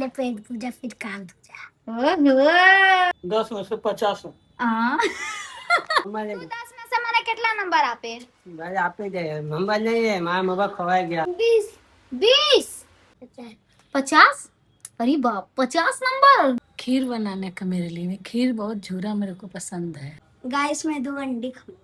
पहले पेट पूजा फिर काम पूजा। ઓહો 10 में से 50 હા हमारे 10 में से મને કેટલા નંબર આપે? भाई आपे दे नंबर नहीं है मारा मोबाइल खवाई गया 20 20 50। अरे बाप 50 नंबर। खीर बनाने का मेरे लिए खीर बहुत झूरा मेरे को पसंद है। गाइस मैं 2 अंडे खाऊं।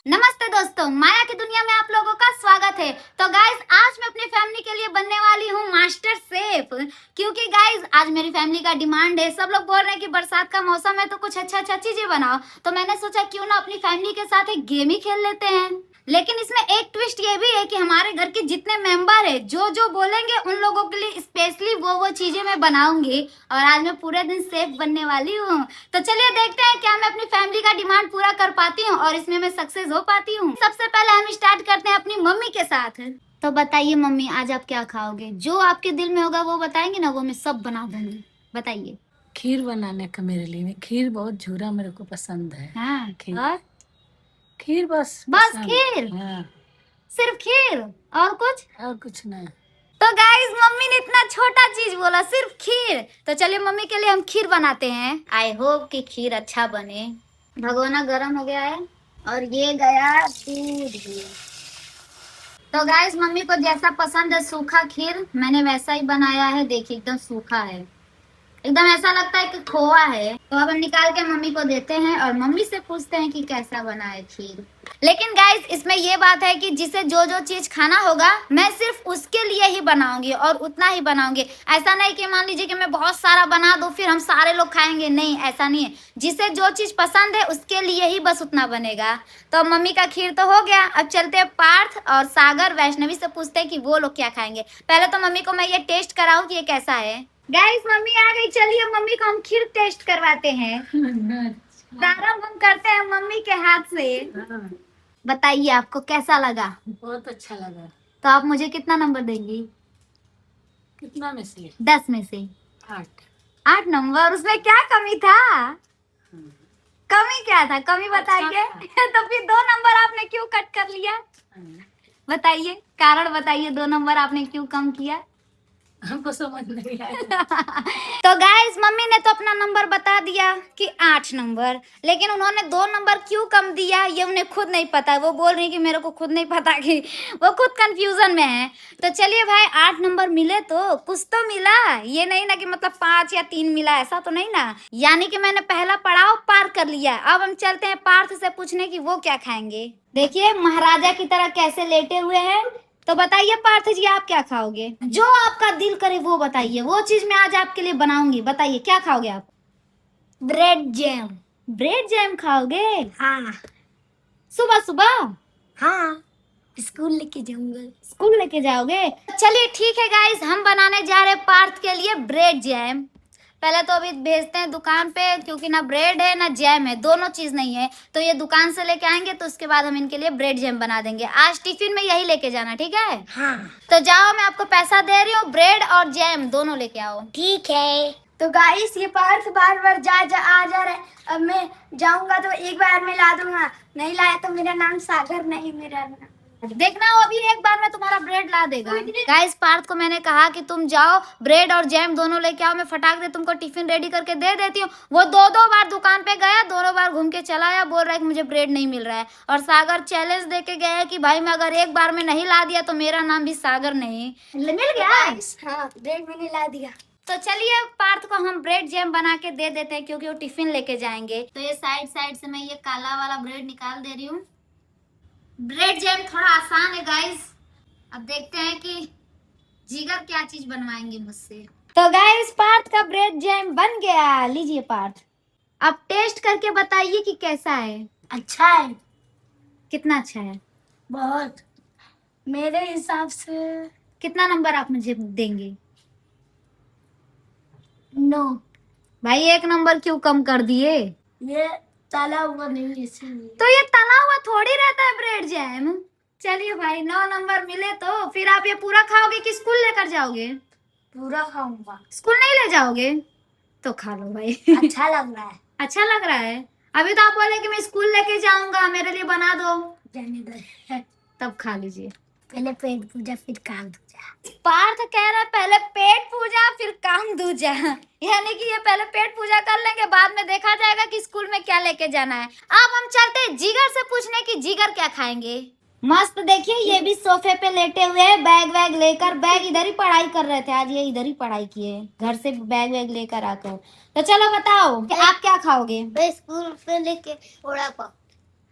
नमस्ते दोस्तों, माया की दुनिया में आप लोगों का स्वागत है। तो गाइस आज मैं अपनी फैमिली के लिए बनने वाली हूँ मास्टर शेफ, क्योंकि गाइस आज मेरी फैमिली का डिमांड है। सब लोग बोल रहे हैं कि बरसात का मौसम है तो कुछ अच्छा चीजें बनाओ, तो मैंने सोचा क्यों ना अपनी फैमिली के साथ एक गेम ही खेल लेते हैं। लेकिन इसमें एक ट्विस्ट ये भी है कि हमारे घर के जितने मेंबर है जो जो बोलेंगे उन लोगों के लिए स्पेशली वो चीजें मैं बनाऊंगी, और आज मैं पूरे दिन शेफ बनने वाली हूँ। तो चलिए देखते हैं क्या मैं अपनी फैमिली का डिमांड पूरा कर पाती हूँ और इसमें मैं सक्सेस हो पाती हूँ। सबसे पहले हम स्टार्ट करते हैं अपनी मम्मी के साथ। तो बताइए मम्मी, आज आप क्या खाओगे? जो आपके दिल में होगा वो बताएंगे ना, वो मैं सब बना दूंगी। बताइए। खीर बनाने का मेरे लिए खीर बहुत झूरा मेरे को पसंद है। हाँ, खीर और खीर बस पसंद। खीर? हाँ, सिर्फ खीर और कुछ? और कुछ नहीं। तो गाइस मम्मी ने इतना छोटा चीज बोला, सिर्फ खीर। तो चलिए मम्मी के लिए हम खीर बनाते हैं। आई होप कि खीर अच्छा बने। भगोना गर्म हो गया है और ये गया दूध भी। तो गाइस मम्मी को जैसा पसंद है सूखा खीर, मैंने वैसा ही बनाया है। देखिए एकदम सूखा है, एकदम ऐसा लगता है कि खोआ है। तो अब हम निकाल के मम्मी को देते हैं और मम्मी से पूछते हैं कि कैसा बना है खीर। लेकिन गाइस इसमें ये बात है कि जिसे जो जो चीज खाना होगा मैं सिर्फ उसके लिए ही बनाऊंगी और उतना ही बनाऊंगी। ऐसा नहीं कि मान लीजिए कि मैं बहुत सारा बना दूं फिर हम सारे लोग खाएंगे, नहीं ऐसा नहीं है। जिसे जो चीज पसंद है उसके लिए ही बस उतना बनेगा। तो मम्मी का खीर तो हो गया, अब चलते हैं पार्थ और सागर वैष्णवी से पूछते हैं कि वो लोग क्या खाएंगे। पहले तो मम्मी को मैं ये टेस्ट कराऊं कि ये कैसा है। गाइस मम्मी आ गई, चलिए मम्मी को हम खीर टेस्ट करवाते हैं। प्रारंभ हम करते हैं मम्मी के हाथ से। बताइए आपको कैसा लगा? बहुत अच्छा लगा। तो आप मुझे कितना नंबर देंगी? कितना में से? 10 में से 8। 8 नंबर। उसमें क्या कमी था? कमी क्या था? कमी बताइए। तो फिर 2 नंबर आपने क्यों कट कर लिया? बताइए, कारण बताइए, 2 नंबर आपने क्यों कम किया? हमको समझ नहीं आया। तो गाइस मम्मी ने तो अपना नंबर बता दिया कि 8 नंबर, लेकिन उन्होंने 2 नंबर क्यों कम दिया ये उन्हें खुद नहीं पता। वो बोल रही कि मेरे को खुद नहीं पता, कि वो खुद कंफ्यूजन में है। तो चलिए भाई 8 नंबर मिले तो कुछ तो मिला, ये नहीं ना कि मतलब 5 या 3 मिला, ऐसा तो नहीं ना। यानी कि मैंने पहला पड़ाव पार कर लिया। अब हम चलते हैं पार्थ से पूछने की वो क्या खाएंगे। देखिए महाराजा की तरह कैसे लेटे हुए हैं। तो बताइए पार्थ जी आप क्या खाओगे? जो आपका दिल करे वो बताइए, वो चीज मैं आज आपके लिए बनाऊंगी। बताइए क्या खाओगे आप? Bread jam. ब्रेड जैम खाओगे? हाँ सुबह सुबह? हाँ, स्कूल लेके जाऊंगा। स्कूल लेके जाओगे? चलिए ठीक है गाइस, हम बनाने जा रहे हैं पार्थ के लिए ब्रेड जैम। पहले तो अभी भेजते हैं दुकान पे, क्योंकि ना ब्रेड है ना जैम है, दोनों चीज नहीं है। तो ये दुकान से लेके आएंगे तो उसके बाद हम इनके लिए ब्रेड जैम बना देंगे। आज टिफिन में यही लेके जाना, ठीक है? हाँ तो जाओ, मैं आपको पैसा दे रही हूँ, ब्रेड और जैम दोनों लेके आओ। ठीक है। तो गाइस ये पार्थ बार बार आ जा रहा है। अब मैं जाऊंगा तो एक बार में ला दूंगा, नहीं लाया तो मेरा नाम सागर नहीं, मेरा नाम देखना वो अभी एक बार में तुम्हारा ब्रेड ला देगा। गाइस पार्थ को मैंने कहा कि तुम जाओ ब्रेड और जैम दोनों लेके आओ, मैं फटाक दे तुमको टिफिन रेडी करके दे देती हूँ। वो 2 बार दुकान पे गया, दोनों बार घूम के चला आया, बोल रहा है कि मुझे ब्रेड नहीं मिल रहा है। और सागर चैलेंज दे के गया है कि भाई मैं अगर एक बार में नहीं ला दिया तो मेरा नाम भी सागर नहीं। मिल गया? हाँ ब्रेड मैंने ला दिया। तो चलिए पार्थ को हम ब्रेड जैम बना के दे देते हैं, क्योंकि वो टिफिन लेके जाएंगे। तो ये साइड से मैं ये काला वाला ब्रेड निकाल दे रही हूँ। ब्रेड जैम थोड़ा आसान है गाइस। अब देखते हैं कि जिगर क्या चीज बनवाएंगे मुझसे। तो गाइस पार्थ का ब्रेड जैम बन गया, लीजिए पार्थ, अब टेस्ट करके बताइए कि कैसा है। अच्छा है। कितना अच्छा है? बहुत। मेरे हिसाब से कितना नंबर आप मुझे देंगे? 9। भाई 1 नंबर क्यों कम कर दिए? ये तला हुआ नहीं इसीलिए। तो ये तला हुआ थोड़ी रहता है ब्रेड जैम। चलिए भाई 9 नंबर मिले तो फिर आप ये पूरा खाओगे कि स्कूल लेकर जाओगे? पूरा खाऊंगा। स्कूल नहीं ले जाओगे तो खा लो भाई। अच्छा लग रहा है। अच्छा लग रहा है? अभी तो आप बोले कि मैं स्कूल लेके जाऊंगा, मेरे लिए बना दो। जाने दो, तब खा लीजिए। पहले पेट पूजा फिर काम पूजा। पार्थ कह रहा है पहले पेट पूजा पूजा, यानी कि ये पहले पेट पूजा कर लेंगे, बाद में देखा जाएगा कि स्कूल में क्या लेके जाना है। अब हम चलते हैं जीगर से पूछने की जीगर क्या खाएंगे। मस्त देखिए, ये भी सोफे पे लेटे हुए हैं, बैग वैग लेकर। बैग इधर ही पढ़ाई कर रहे थे आज, ये इधर ही पढ़ाई किए घर से बैग वैग लेकर आकर। तो चलो बताओ कि आप क्या खाओगे। मैं स्कूल पे लेके वड़ा पाव।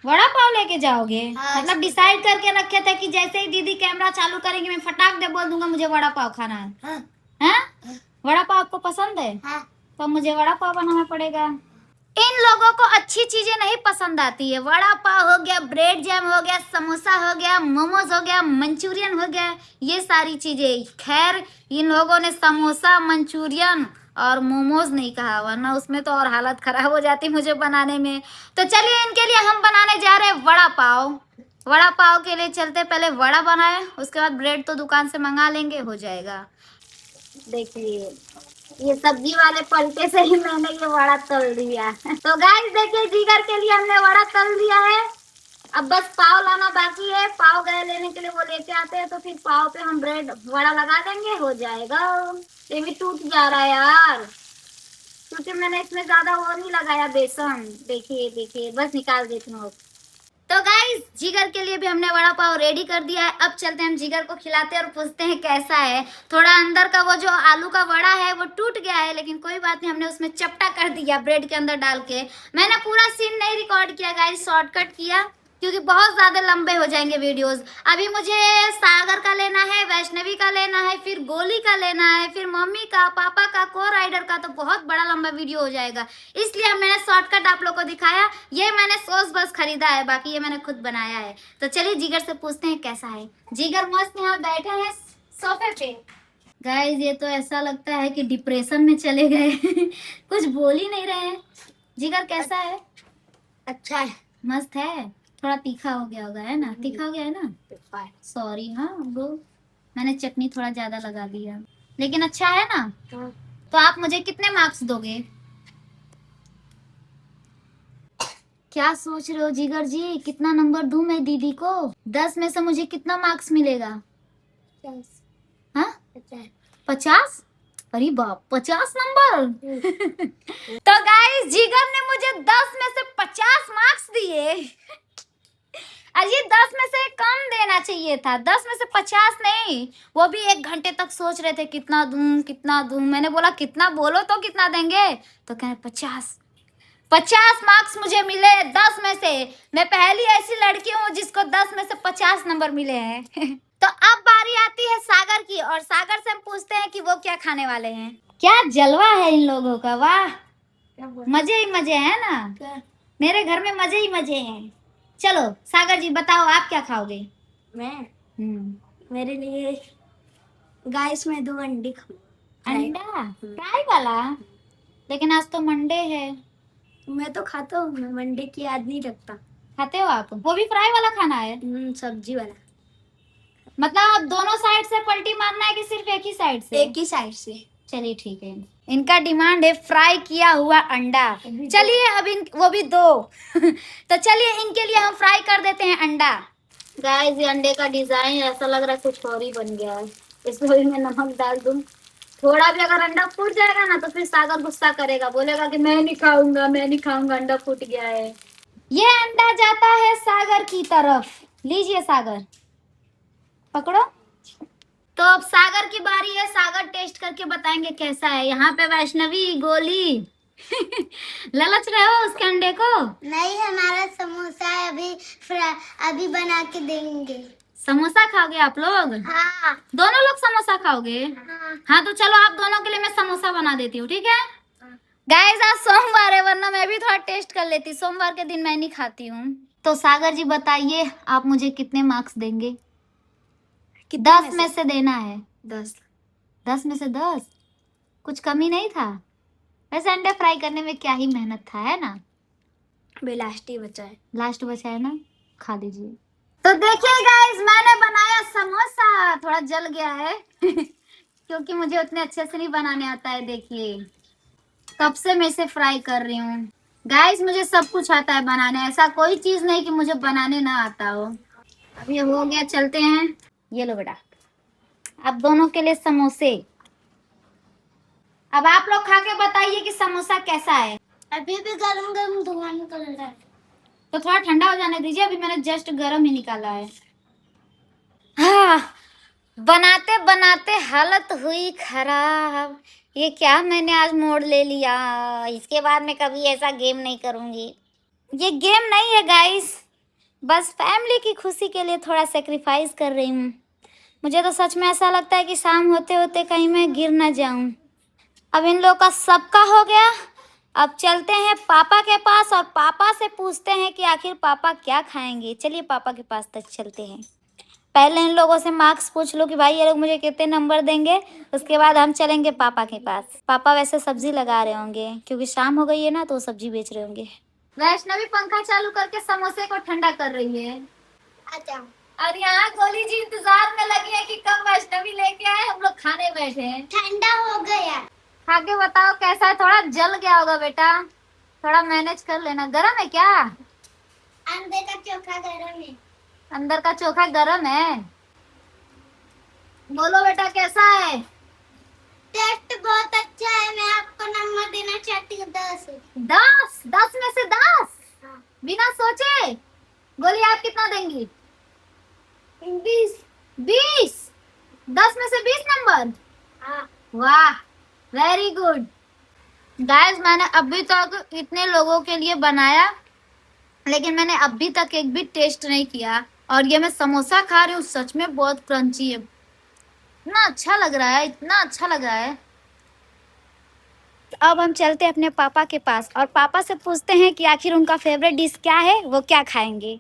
वड़ा पाव लेके जाओगे? हाँ, मतलब डिसाइड करके रखे थे कि जैसे ही दीदी कैमरा चालू करेंगे मैं फटाक दे बोल दूंगा मुझे वड़ा पाव खाना है। हाँ, हैं? वड़ा पाव आपको पसंद है? हाँ। तो मुझे वड़ा पाव बनाना पड़ेगा। इन लोगों को अच्छी चीजें नहीं पसंद आती है। वड़ा पाव हो गया, ब्रेड जैम हो गया, समोसा हो गया, मोमोज हो गया, मंचूरियन हो गया, ये सारी चीजें। खैर इन लोगों ने समोसा, मंचूरियन और मोमोज नहीं कहा, वरना उसमें तो और हालत खराब हो जाती मुझे बनाने में। तो चलिए इनके लिए हम बनाने जा रहे हैं वड़ा पाव। वड़ा पाव के लिए चलते, पहले वड़ा बनाए, उसके बाद ब्रेड तो दुकान से मंगा लेंगे, हो जाएगा। देखिए ये सब्जी वाले पलटे से ही मैंने ये वड़ा तल दिया। तो गाइस देखिए, जीगर के लिए हमने वड़ा तल दिया है। अब बस पाव लाना बाकी है। पाव गए लेने के लिए, वो लेके आते हैं, तो फिर पाव पे हम ब्रेड वड़ा लगा देंगे, हो जाएगा। ये भी टूट जा रहा है यार, क्योंकि मैंने इसमें ज्यादा वो नहीं लगाया बेसन। देखिए देखिए, बस निकाल देती हूँ। तो गाइस जिगर के लिए भी हमने वड़ा पाव रेडी कर दिया है। अब चलते हैं हम जिगर को खिलाते हैं और पूछते हैं कैसा है। थोड़ा अंदर का वो जो आलू का वड़ा है वो टूट गया है, लेकिन कोई बात नहीं, हमने उसमें चपटा कर दिया ब्रेड के अंदर डाल के। मैंने पूरा सीन नहीं रिकॉर्ड किया गाइस, शॉर्टकट किया, क्योंकि बहुत ज्यादा लंबे हो जाएंगे वीडियोस। अभी मुझे सागर का लेना है, वैष्णवी का लेना है, फिर गोली का लेना है, फिर मम्मी का, पापा का, को राइडर का, तो बहुत बड़ा लंबा वीडियो हो जाएगा। इसलिए मैंने शॉर्टकट आप लोग को दिखाया। ये मैंने सॉस बस खरीदा है, बाकी ये मैंने खुद बनाया है। तो चलिए जिगर से पूछते हैं कैसा है। जिगर मस्त यहाँ बैठे हैं सोफे पे। गाइस ये तो ऐसा लगता है कि डिप्रेशन में चले गए कुछ बोल ही नहीं रहे हैं। जिगर कैसा है? अच्छा है, मस्त है। थोड़ा तीखा हो गया होगा, है ना? तीखा हो गया है ना? सॉरी हाँ ब्रो, मैंने चटनी थोड़ा ज्यादा लगा दिया, लेकिन अच्छा है ना? हाँ। तो आप मुझे कितने मार्क्स दोगे? क्या सोच रहे हो जिगर जी, कितना नंबर दूं मैं दीदी को? 10 में से मुझे कितना मार्क्स मिलेगा? हाँ 50? अरे बाप, 50 नंबर तो गाइस जिगर ने मुझे 10 में से 50 मार्क्स दिए। अरे 10 में से कम देना चाहिए था, 10 में से 50 नहीं। वो भी 1 घंटे तक सोच रहे थे कितना दूं कितना दूं। मैंने बोला कितना बोलो तो कितना देंगे, तो कह रहे 50 मार्क्स मुझे मिले 10 में से। मैं पहली ऐसी लड़की हूँ जिसको 10 में से 50 नंबर मिले हैं तो अब बारी आती है सागर की, और सागर से हम पूछते हैं कि वो क्या खाने वाले हैं। क्या जलवा है इन लोगों का, वाह, मजे ही मजे है ना? मेरे घर में मजे ही मजे हैं। चलो सागर जी बताओ आप क्या खाओगे? मैं मेरे लिए गाइस में 2 अंडे खाऊंगा। अंडा फ्राई वाला? लेकिन आज तो मंडे है। मैं तो खाता हूँ, मैं मंडे की याद नहीं रखता। खाते हो आप? वो भी फ्राई वाला खाना है? सब्जी वाला। मतलब आप दोनों साइड से पलटी मारना है कि सिर्फ एक ही साइड से? एक ही साइड से। चलिए ठीक है। इनका डिमांड है फ्राई किया हुआ अंडा। चलिए अब वो भी 2 तो चलिए इनके लिए हम फ्राई कर देते हैं अंडा। गाइस ये अंडे का डिजाइन ऐसा लग रहा है कुछ और ही बन गया है। इसमें भी मैं नमक डाल दूं। थोड़ा भी अगर अंडा फूट जाएगा ना तो फिर सागर गुस्सा करेगा, बोलेगा कि मैं नहीं खाऊंगा, अंडा फूट गया है। ये अंडा जाता है सागर की तरफ। लीजिए सागर, पकड़ो। तो अब सागर की बारी है, सागर टेस्ट करके बताएंगे कैसा है। यहाँ पे वैष्णवी, गोली ललच रहे हो उसके अंडे को? नहीं, हमारा समोसा है, अभी बना के देंगे। समोसा खाओगे आप लोग? हाँ। दोनों लोग समोसा खाओगे? हाँ तो चलो आप दोनों के लिए मैं समोसा बना देती हूँ, ठीक है? गाइस आज सोमवार है, वरना मैं भी थोड़ा टेस्ट कर लेती। सोमवार के दिन मैं नहीं खाती हूँ। तो सागर जी बताइए आप मुझे कितने मार्क्स देंगे? 10 में से देना है। 10 में से 10? कुछ कमी नहीं था? वैसे अंडे फ्राई करने में क्या ही मेहनत था, है ना? लास्ट ही बचा है। लास्ट बचा है ना, खा लीजिए। तो देखिए गाइस मैंने बनाया समोसा, थोड़ा जल गया है क्योंकि मुझे उतने अच्छे से नहीं बनाने आता है। देखिए कब से मैं इसे फ्राई कर रही हूँ। गाइस मुझे सब कुछ आता है बनाने, ऐसा कोई चीज नहीं कि मुझे बनाने ना आता हो। अब ये हो गया, चलते हैं। ये लो बेटा, आप दोनों के लिए समोसे। अब आप लोग खा के बताइए कि समोसा कैसा है। अभी भी गरम गरम धुआं निकल रहा है। तो थोड़ा ठंडा हो जाने दीजिए, अभी मैंने जस्ट गरम ही निकाला है। हाँ, बनाते बनाते हालत हुई खराब। ये क्या मैंने आज मोड़ ले लिया। इसके बाद मैं कभी ऐसा गेम नहीं करूंगी। ये गेम नहीं है गाइस, बस फैमिली की खुशी के लिए थोड़ा सेक्रीफाइस कर रही हूँ। मुझे तो सच में ऐसा लगता है कि शाम होते होते कहीं मैं गिर ना जाऊं। अब इन लोगों का सबका हो गया। अब चलते हैं पापा के पास और पापा से पूछते हैं कि आखिर पापा क्या खाएंगे। चलिए पापा के पास तक चलते हैं। पहले इन लोगों से मार्क्स पूछ लो कि भाई ये लोग मुझे कितने नंबर देंगे, उसके बाद हम चलेंगे पापा के पास। पापा वैसे सब्जी लगा रहे होंगे क्योंकि शाम हो गई है ना, तो सब्जी बेच रहे होंगे। वैष्णवी पंखा चालू करके समोसे को ठंडा कर रही है। अच्छा, और यहाँ गोली जी इंतजार में लगी है कि कब वैष्णवी लेके आए। हम लोग खाने बैठे हैं। ठंडा हो गया। खा के बताओ कैसा है। थोड़ा जल गया होगा बेटा, थोड़ा मैनेज कर लेना। गरम है क्या? अंडे का चोखा गरम है। अंदर का चोखा गरम है। बोलो बेटा कैसा है? टेस्ट बहुत अच्छा है। मैं आपको नंबर देना चाहती हूँ 10। 10? 10 में से 10? हाँ। बिना सोचे? गोली आप कितना देंगी? 20। 20? 10 में से 20 नंबर? हाँ। वाह, वेरी गुड। गाइस मैंने अभी तक इतने लोगों के लिए बनाया, लेकिन मैंने अभी तक एक भी टेस्ट नहीं किया। और ये मैं समोसा खा रही हूँ, सच में बहुत क्रंची है। इतना अच्छा लग रहा है, इतना अच्छा लग रहा है। अब हम चलते हैं अपने पापा के पास और पापा से पूछते हैं कि आखिर उनका फेवरेट डिश क्या है, वो क्या खाएंगे।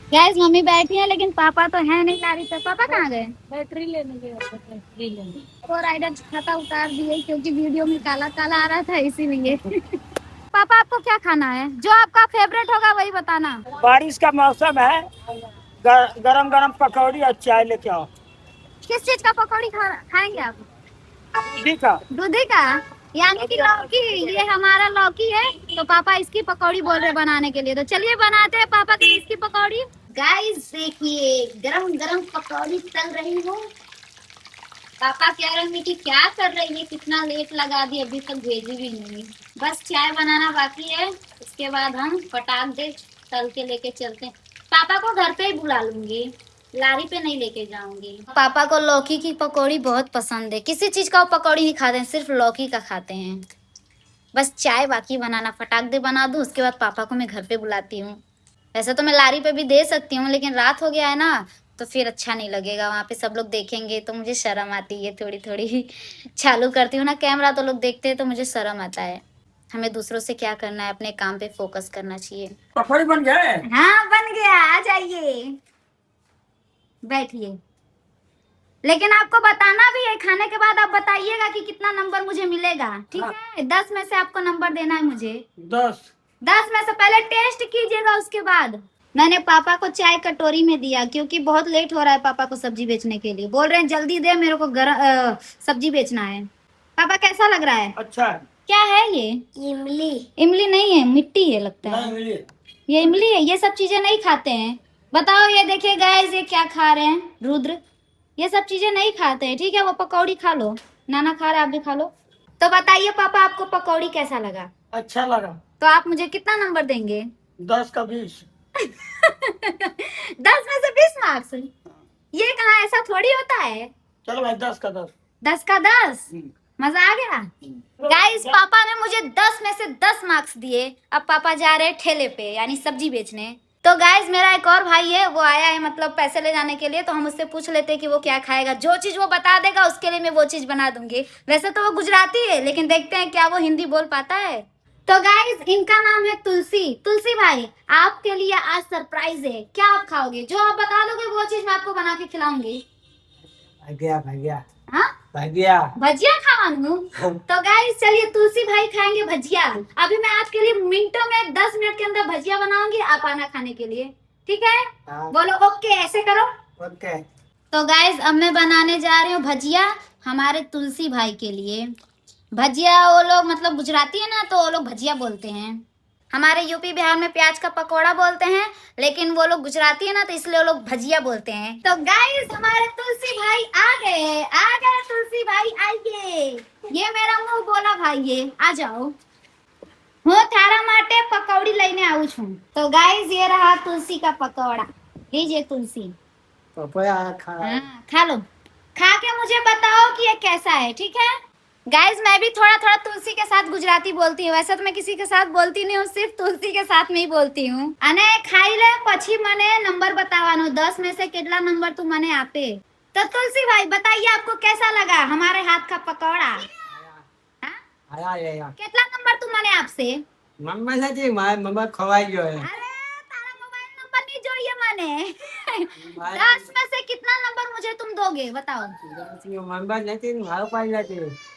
गाइस मम्मी बैठी है लेकिन पापा तो है नहीं गाड़ी पे। पापा कहाँ गए? बैटरी लेने गया था, बैटरी लेने। तो राइडर छाता उतार दिए क्योंकि वीडियो में काला काला आ रहा था, इसीलिए। पापा आपको क्या खाना है? जो आपका फेवरेट होगा वही बताना। बारिश का मौसम है, गरम गरम पकौड़ी और चाय लेके आओ। किस चीज का पकौड़ी खाएंगे आप? ठीक है। दूधी का, यानी कि लौकी। ये हमारा लौकी है, तो पापा इसकी पकौड़ी बोल रहे बनाने के लिए। तो चलिए बनाते हैं पापा के लिए इसकी पकौड़ी। गाइस देखिए गरम गरम पकौड़ी तल रही हूँ। पापा कह रहे हैं कि क्या कर रही है, कितना लेट लगा दी, अभी तक भेजी भी नहीं। बस चाय बनाना बाकी है, उसके बाद हम फटाक दे तल के लेके चलते हैं। पापा को घर पे ही बुला लूंगी, लारी पे नहीं लेके जाऊंगी। पापा को लौकी की पकौड़ी बहुत पसंद है। किसी चीज का वो पकौड़ी नहीं खाते हैं, सिर्फ लौकी का खाते हैं। बस चाय बाकी बनाना, फटाक दे बना दूं, उसके बाद पापा को मैं घर पे बुलाती हूँ। वैसे तो मैं लारी पे भी दे सकती हूँ, लेकिन रात हो गया है ना, तो फिर अच्छा नहीं लगेगा। वहाँ पे सब लोग देखेंगे तो मुझे शर्म आती है थोड़ी थोड़ी। चालू करती हूँ ना कैमरा तो लोग देखते हैं तो मुझे शर्म आता है। हमें दूसरों से क्या करना है, अपने काम पे फोकस करना चाहिए। पकौड़ी बन गए? हाँ बन गया, आ जाइए बैठिए। लेकिन आपको बताना भी है, खाने के बाद आप बताइएगा कि कितना नंबर मुझे मिलेगा, ठीक है? 10 में से आपको नंबर देना है मुझे। 10 में से पहले टेस्ट कीजिएगा, उसके बाद। मैंने पापा को चाय कटोरी में दिया क्योंकि बहुत लेट हो रहा है पापा को सब्जी बेचने के लिए। बोल रहे हैं जल्दी दे, मेरे को सब्जी बेचना है। पापा कैसा लग रहा है? अच्छा है। क्या है ये? इमली। इमली नहीं है, मिट्टी है लगता है। नहीं मिली। ये इमली है? ये सब चीजें नहीं खाते हैं। बताओ, ये देखिए गाइस, ये क्या खा रहे हैं? रुद्र, ये सब चीजें नहीं खाते हैं, ठीक है? वो पकौड़ी खा लो, नाना खा रहा है, आप भी खा लो। तो बताइए पापा आपको पकौड़ी कैसा लगा? अच्छा लगा। तो आप मुझे कितना नंबर देंगे? 10 का 20। 10 में से 20 मार्क्स? ये कहाँ, ऐसा थोड़ी होता है। चलो भाई 10 का 10। 10 का 10? मजा आ गया। गाइस पापा ने मुझे 10 में से 10 मार्क्स दिए। अब पापा जा रहे हैं ठेले पे, यानी सब्जी बेचने। तो गाइस मेरा एक और भाई है, वो आया है मतलब पैसे ले जाने के लिए। तो हम उससे पूछ लेते हैं कि वो क्या खाएगा। जो चीज वो बता देगा उसके लिए मैं वो चीज बना दूंगी। वैसे तो वो गुजराती है, लेकिन देखते हैं क्या वो हिंदी बोल पाता है। तो गाइस इनका नाम है तुलसी। तुलसी भाई, आपके लिए आज सरप्राइज है। क्या आप खाओगे? जो आप बता दोगे वो चीज मैं आपको बना के खिलाऊंगी। भैया हाँ, भैया भजिया खावांगू। तो गाइस चलिए, तुलसी भाई खाएंगे भजिया। अभी मैं आपके लिए मिनटों में 10 मिनट के अंदर भजिया बनाऊंगी, आप आना खाने के लिए, ठीक है? बोलो ओके, ऐसे करो। ओके। तो गाइस अब मैं बनाने जा रही हूँ भजिया हमारे तुलसी भाई के लिए। भजिया वो लोग मतलब गुजराती है ना, तो वो लोग भजिया बोलते हैं। हमारे यूपी बिहार में प्याज का पकौड़ा बोलते हैं, लेकिन वो लोग गुजराती है ना, तो इसलिए वो लोग भजिया बोलते हैं। तो गाइस हमारे तुलसी भाई आ गए तुलसी भाई आइए। ये मेरा मुंह बोला भाई, ये आ जाओ। હું थारा माटे पकौड़ी लेने आऊं छू। तो गाइस ये रहा तुलसी का पकौड़ा, लीजिए तुलसी। पपया खा हाँ, खा लो, खा के मुझे बताओ कि ये कैसा है, ठीक है। गाइस मैं भी थोड़ा थोड़ा तुलसी के साथ गुजराती बोलती हूँ, वैसे तो मैं किसी के साथ बोलती नहीं हूँ, सिर्फ तुलसी के साथ में ही बोलती हूँ। અને ખાઈ લે પછી મને નંબર बतावानो 10 में से कितना नंबर तू मने आपे। तो तुलसी भाई बताइए आपको कैसा लगा हमारे हाथ का पकौड़ा। हाँ? आया कितना नंबर तू मने आपसे। मम्मा साथी मम्मा खवाई गयो है। अरे तारा मोबाइल नंबर नहीं જોઈએ મને। 10 में से कितना नंबर मुझे तुम दोगे बताओ। मम्मा नहीं मारो पाई जाती।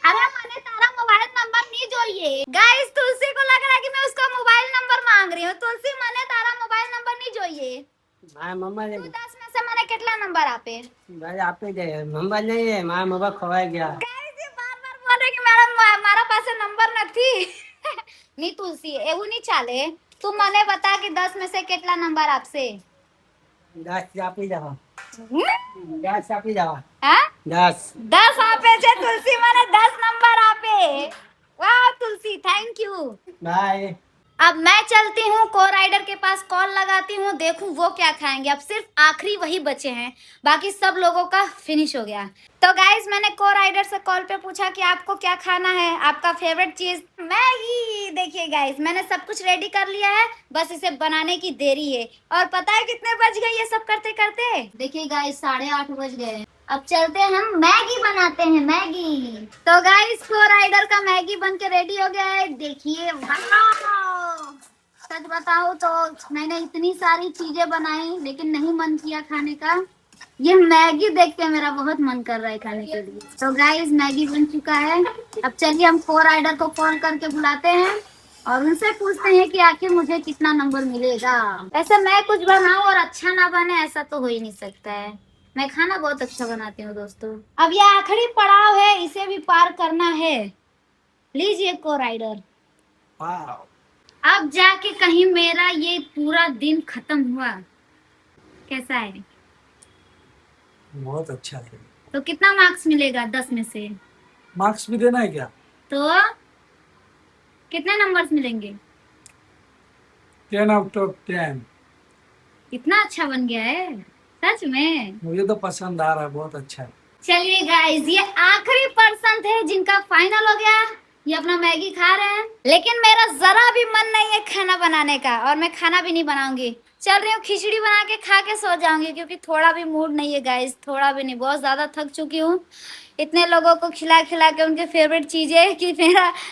अरे मैंने तारा मोबाइल नंबर नहीं જોઈએ। गाइस तुलसी को लग रहा है कि मैं उसका मोबाइल नंबर मांग रही हूँ। तुलसी मैंने तारा मोबाइल नंबर नहीं જોઈએ। मम्मा ने 10 में से मैंने कितना नंबर आपे। भाई आपे दे मम्मा नहीं है मारा मम्मा खवाई गया। गाइस ये बार-बार बोल रहे कि મારા પાસે નંબર નથી। नहीं तुलसी એવું नहीं ચાલે। तू મને बता कि 10 में से कितना नंबर आपसे। 10 આપી જાવ 10 આપી જાવ। हाँ 10 आपे છે तुलसी मैंने 10 नंबर आपे। वाह तुलसी थैंक यू। बाय। अब मैं चलती हूँ को राइडर के पास कॉल लगाती हूँ, देखूं वो क्या खाएंगे। अब सिर्फ आखिरी वही बचे हैं, बाकी सब लोगों का फिनिश हो गया। तो गाइस मैंने को राइडर से कॉल पे पूछा कि आपको क्या खाना है, आपका फेवरेट चीज। मैगी। देखिए गाइस मैंने सब कुछ रेडी कर लिया है, बस इसे बनाने की देरी है। और पता है कितने बज गए ये सब करते करते। देखिए गाइस 8:30 बज गए। अब चलते हैं हम मैगी बनाते हैं, मैगी। तो गाइस को राइडर का मैगी बन के रेडी हो गया है। देखिए सच बताऊं तो मैंने इतनी सारी चीजें बनाई लेकिन नहीं मन किया खाने का। ये मैगी देख के मेरा बहुत मन कर रहा है खाने के लिए। तो गाइस मैगी बन चुका है। अब चलिए हम को राइडर को कॉल करके बुलाते हैं और उनसे पूछते हैं कि आखिर मुझे कितना नंबर मिलेगा। ऐसा मैं कुछ बनाऊं और अच्छा ना बने ऐसा तो हो ही नहीं सकता है। मैं खाना बहुत अच्छा बनाती हूँ दोस्तों। अब ये आखिरी पड़ाव है, इसे भी पार करना है। लीजिए को राइडर। अब जाके कहीं मेरा ये पूरा दिन खत्म हुआ। कैसा है। बहुत अच्छा है। तो कितना मार्क्स मिलेगा 10 में से। मार्क्स भी देना है क्या। तो कितने नंबर्स मिलेंगे। 10 out of 10। इतना अच्छा बन गया है सच में। मुझे तो पसंद आ रहा है, बहुत अच्छा है। चलिए गाइस ये आखिरी पर्सन थे जिनका फाइनल हो गया। ये अपना मैगी खा रहे हैं, लेकिन मेरा जरा भी मन नहीं है खाना बनाने का और मैं खाना भी नहीं बनाऊंगी। चल रही हूँ खिचड़ी बना के खा के सो जाऊंगी, क्योंकि थोड़ा भी मूड नहीं है गाइस, थोड़ा भी नहीं। बहुत ज्यादा थक चुकी हूँ इतने लोगों को खिला खिला के उनके फेवरेट चीजें कि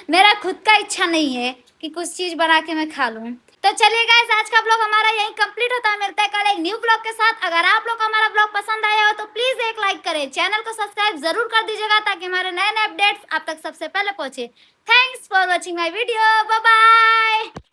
मेरा खुद का इच्छा नहीं है कि कुछ चीज बना के मैं खा लूँ। तो चलिए गाइस आज का ब्लॉग हमारा यहीं कंप्लीट होता है। मिलता है कल एक न्यू ब्लॉग के साथ। अगर आप लोग को हमारा ब्लॉग पसंद आया हो तो प्लीज एक लाइक करें, चैनल को सब्सक्राइब जरूर कर दीजिएगा ताकि हमारे नए नए अपडेट्स आप तक सबसे पहले पहुंचे। Thanks for watching my video. Bye bye.